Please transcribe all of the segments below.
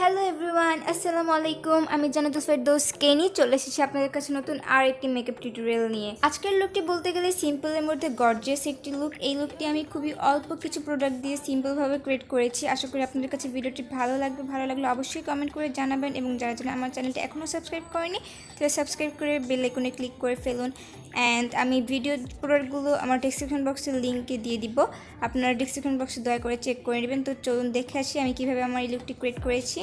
Hello everyone, আসসালামু আলাইকুম। আমি জান্নাতুল ফেরদৌস কেনি চলে এসেছি আপনাদের কাছে নতুন আর একটি মেকআপ টিউটোরিয়াল নিয়ে। আজকের লুকটি বলতে গেলে সিম্পলের মধ্যে গর্জিয়াস একটি লুক। এই লুকটি আমি খুবই অল্প কিছু প্রোডাক্ট দিয়ে সিম্পলভাবে ক্রিয়েট করেছি। আশা করি আপনাদের কাছে ভিডিওটি ভালো লাগবে। ভালো লাগলে অবশ্যই কমেন্ট করে জানাবেন এবং যারা যারা আমার চ্যানেলটি এখনও সাবস্ক্রাইব করেনি তাহলে সাবস্ক্রাইব করে বেল আইকনে ক্লিক করে ফেলুন। অ্যান্ড আমি ভিডিও প্রোডাক্টগুলো আমার ডেসক্রিপশন বক্সের লিঙ্কে দিয়ে দিব, আপনারা ডেসক্রিপশন বক্সে দয়া করে চেক করে নেবেন। তো চলুন দেখে আসি আমি কীভাবে আমার এই লুকটি ক্রিয়েট করেছি।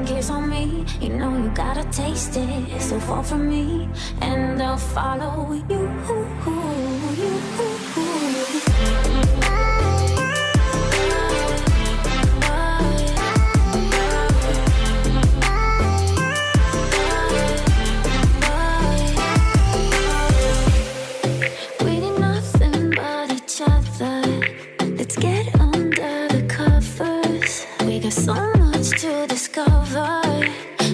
Gaze on me, you know you gotta taste it. So fall for me, and I'll follow you. We need nothing but each other. Let's get under the covers. We got so much to discover,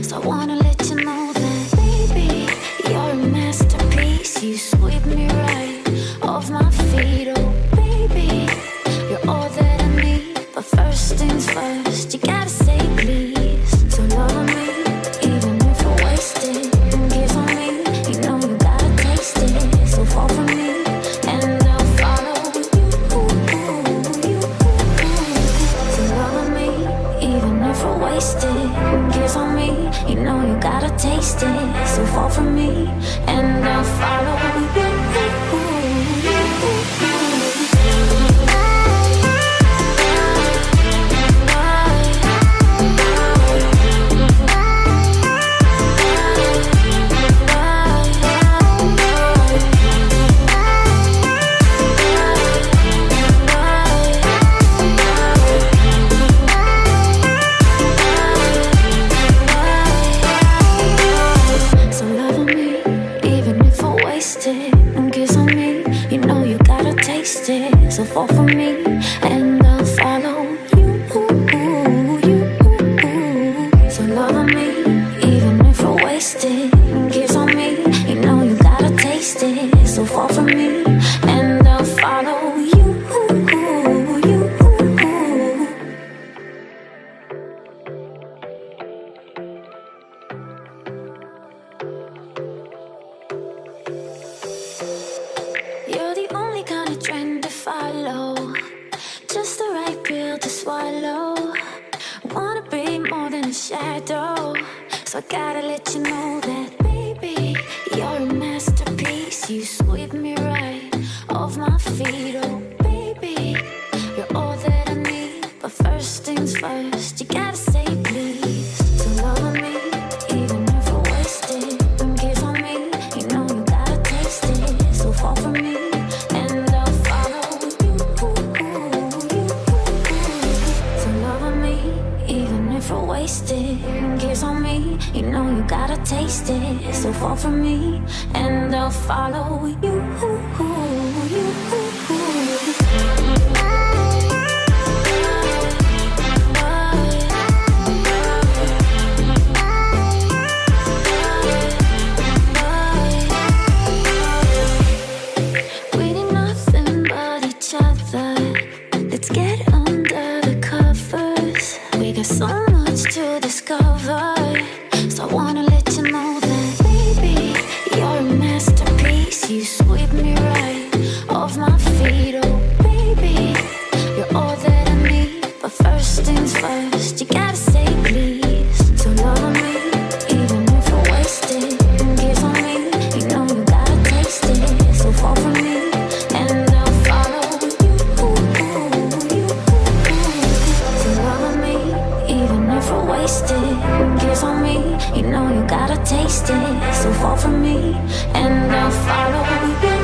so I wanna let you know that baby, you're a masterpiece. You sweep me right off my feet. Oh baby, you're all that I need. But first things first, you gotta say please. So love me, even if I waste it. Gaze on me, you know you gotta taste it. So fall for me, and I'll follow you. So love me, even if I waste it. Gaze on me, you know you gotta taste it. So fall for me, and I'll follow you. So fall for me, and I'll follow you. So love me, even if I waste it. Kiss on me, you know you gotta taste it. So fall for me, and I'll follow you. You're the only kind of trend to follow, just the right pill to swallow. Wanna be more than a shadow, so I gotta let you know that baby, you're a masterpiece. You sweep me right off my feet. Oh baby, you're all that I need. But first things first, you gotta say please. So love me, even if I waste it. Kiss on me, you know you gotta taste it. So fall for me, and I'll follow you. So love me, even if I waste it. Kiss on me, you know you gotta taste it. So fall for me, and I'll follow you. We need nothing but each other. Let's get under the covers. We got so much to discover, so I wanna let you know that baby, you're a masterpiece. You sweep me right off my feet. Oh baby, you're all that I need. But first things first, you gotta say please. So love me, even if I waste it. Kiss on me, you know you gotta taste it. So fall for me, and I'll follow you. So love me, even if I waste it. Kiss on me, you know you gotta taste it. So fall for me, and I'll follow you.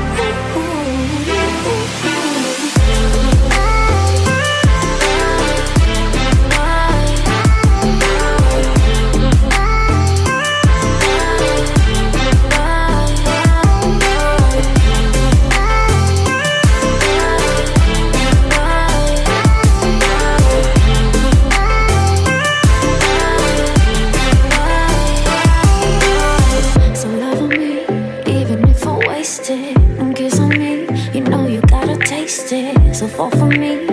wasted. So fall for me.